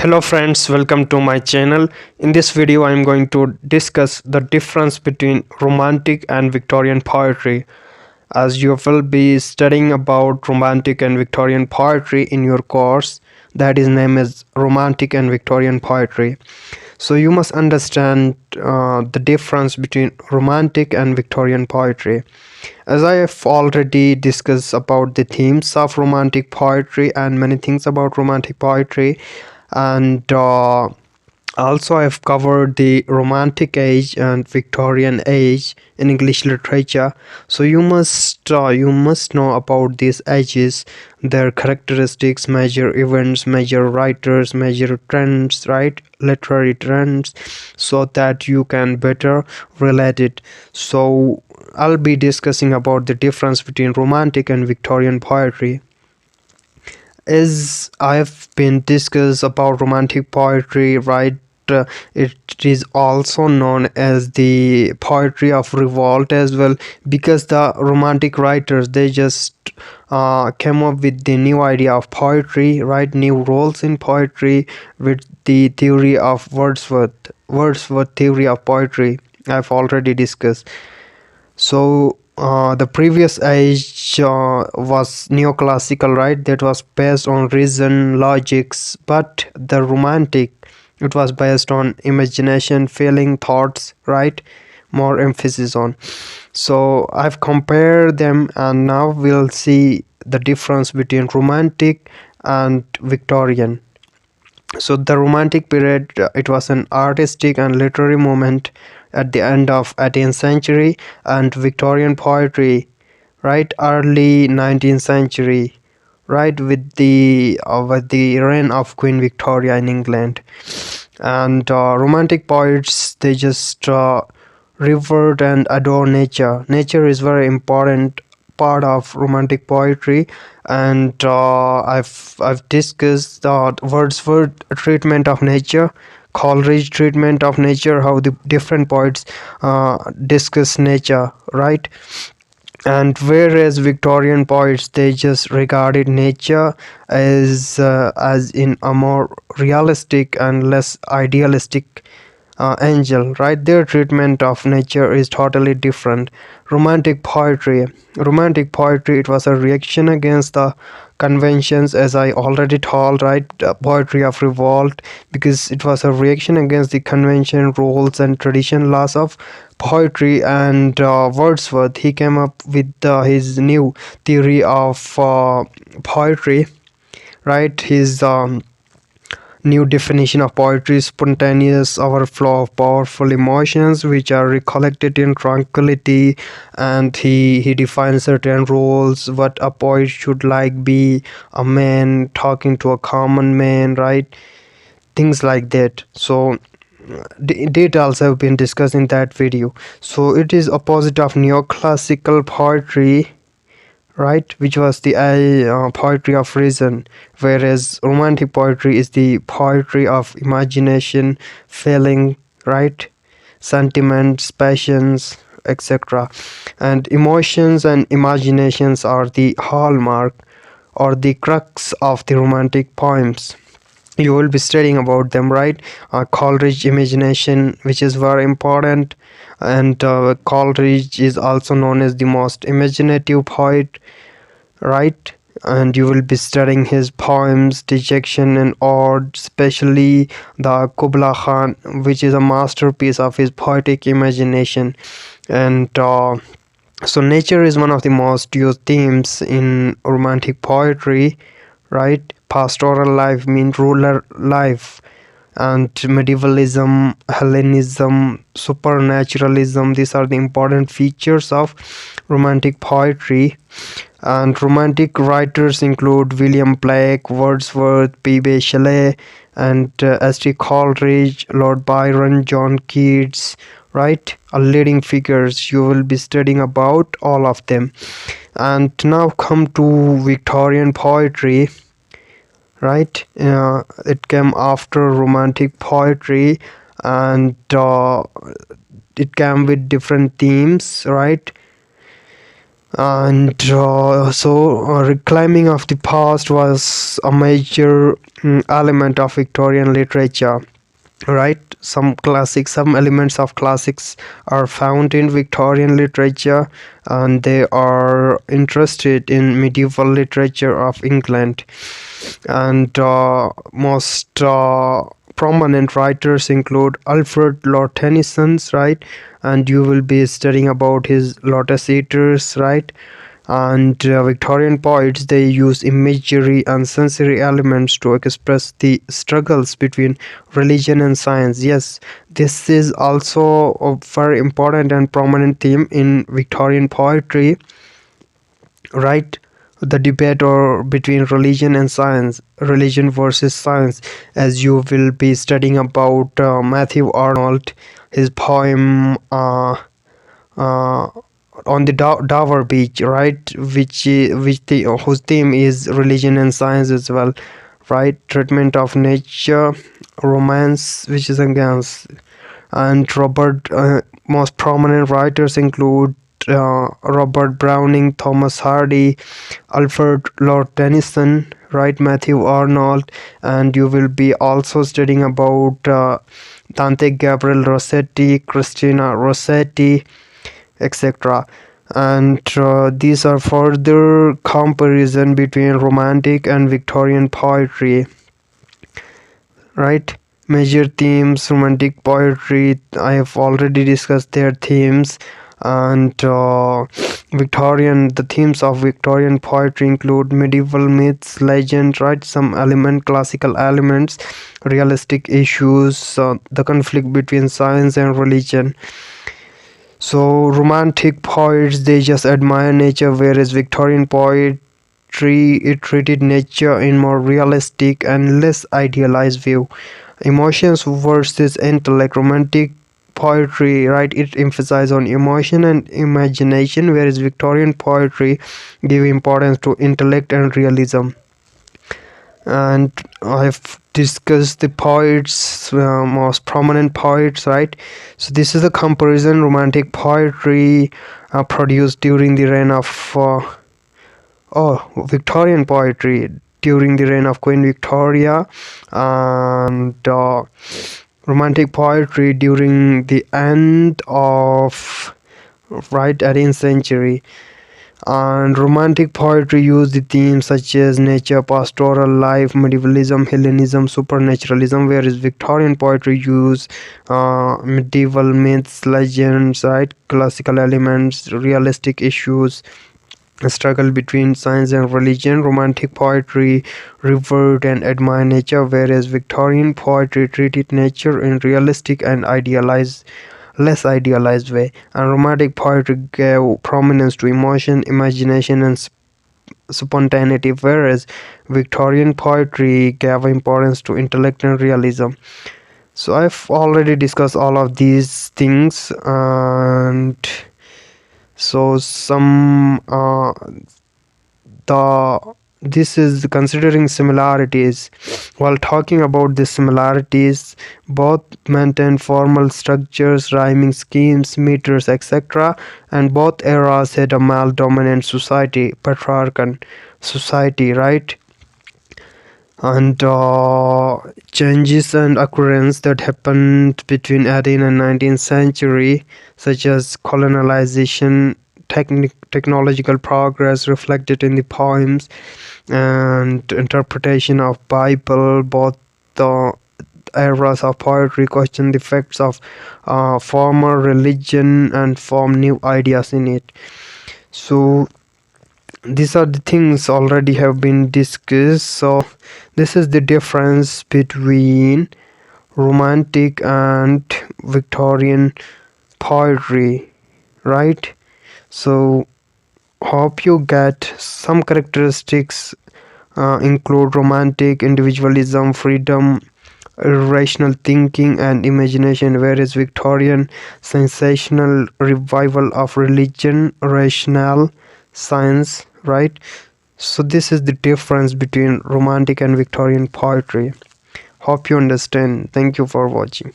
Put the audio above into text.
Hello friends, welcome to my channel. In this video I am going to discuss the difference between Romantic and Victorian poetry, as you will be studying about Romantic and Victorian poetry in your course that is named as Romantic and Victorian poetry. So you must understand the difference between Romantic and Victorian poetry. As I have already discussed about the themes of Romantic poetry and many things about Romantic poetry, and also I've covered the Romantic age and Victorian age in English literature. So you must know about these ages, their characteristics, major events, major writers, major trends, right? Literary trends, so that you can better relate it. So I'll be discussing about the difference between Romantic and Victorian poetry. As I've been discussed about Romantic poetry, right? It is also known as the poetry of revolt as well, because the Romantic writers, they just came up with the new idea of poetry, right? New roles in poetry with the theory of Wordsworth theory of poetry. I've already discussed. So the previous age was neoclassical, right? That was based on reason, logics, but the Romantic, it was based on imagination, feeling, thoughts, right? More emphasis on. So I've compared them, and now we'll see the difference between Romantic and Victorian. So the Romantic period, it was an artistic and literary movement at the end of 18th century, and Victorian poetry, right, early 19th century, right, with the reign of Queen Victoria in England. And Romantic poets, they just revered and adore nature. Nature is very important part of Romantic poetry, and I've discussed the Wordsworth treatment of nature, Coleridge treatment of nature, how the different poets discuss nature, right? And whereas Victorian poets, they just regarded nature as in a more realistic and less idealistic angel, right? Their treatment of nature is totally different. Romantic poetry, it was a reaction against the conventions, as I already told, right? Poetry of revolt, because it was a reaction against the convention, rules and tradition, laws of poetry. And Wordsworth, he came up with his new theory of poetry, right? His new definition of poetry is spontaneous overflow of powerful emotions which are recollected in tranquility. And he defines certain roles, what a poet should like be: a man talking to a common man, right? Things like that. So details have been discussed in that video. So it is opposite of neoclassical poetry, right, which was the poetry of reason, whereas Romantic poetry is the poetry of imagination, feeling, right, sentiments, passions, etc. And emotions and imaginations are the hallmark or the crux of the Romantic poems. You will be studying about them, right? Coleridge imagination, which is very important. And Coleridge is also known as the most imaginative poet, right? And you will be studying his poems Dejection and Ode, especially the Kubla Khan, which is a masterpiece of his poetic imagination. And so nature is one of the most used themes in Romantic poetry, right? Pastoral life means rural life, and medievalism, Hellenism, supernaturalism, these are the important features of Romantic poetry. And Romantic writers include William Blake, Wordsworth, P.B. Shelley, and S.T. Coleridge, Lord Byron, John Keats, right? Are leading figures. You will be studying about all of them. And now come to Victorian poetry, right? It came after Romantic poetry, and it came with different themes, right? And reclaiming of the past was a major element of Victorian literature, right? Some elements of classics are found in Victorian literature, and they are interested in medieval literature of England. And most prominent writers include Alfred Lord Tennyson's, right? And you will be studying about his Lotus Eaters, right? And Victorian poets, they use imagery and sensory elements to express the struggles between religion and science. Yes, this is also a very important and prominent theme in Victorian poetry, right? The debate or between religion and science, religion versus science, as you will be studying about Matthew Arnold, his poem uh, on the Dover Beach, right? Whose theme is religion and science as well, right? Treatment of nature, romance, which is against. And most prominent writers include Robert Browning, Thomas Hardy, Alfred Lord Tennyson, right? Matthew Arnold. And you will be also studying about Dante Gabriel Rossetti, Christina Rossetti, etc. And these are further comparison between Romantic and Victorian poetry, right? Major themes: Romantic poetry, I have already discussed their themes. And the themes of Victorian poetry include medieval myths, legends, right? Classical elements, realistic issues, the conflict between science and religion. So Romantic poets, they just admire nature, whereas Victorian poetry, it treated nature in more realistic and less idealized view. Emotions versus intellect. Romantic poetry, right, it emphasizes on emotion and imagination, whereas Victorian poetry give importance to intellect and realism. And I've discussed the poets, most prominent poets, right? So this is a comparison: Romantic poetry produced during the reign of Victorian poetry during the reign of Queen Victoria, and Romantic poetry during the end of, right, 18th century. And Romantic poetry used the themes such as nature, pastoral life, medievalism, Hellenism, supernaturalism, whereas Victorian poetry used medieval myths, legends, right, classical elements, realistic issues, a struggle between science and religion. Romantic poetry revered and admired nature, whereas Victorian poetry treated nature in realistic and less idealized way. And Romantic poetry gave prominence to emotion, imagination, and spontaneity, whereas Victorian poetry gave importance to intellect and realism. So I've already discussed all of these things, and so some the this is considering similarities. While talking about the similarities, both maintain formal structures, rhyming schemes, meters, etc., and both eras had a male dominant society, patriarchal society, right? And changes and occurrence that happened between 18th and 19th century, such as colonization, technological progress reflected in the poems, and interpretation of Bible. Both the eras of poetry question the effects of former religion and form new ideas in it. So these are the things already have been discussed. So this is the difference between Romantic and Victorian poetry, right? So hope you get some characteristics include romantic individualism, freedom, irrational thinking, and imagination, whereas Victorian sensational revival of religion, rational science, right? So this is the difference between Romantic and Victorian poetry. Hope you understand. Thank you for watching.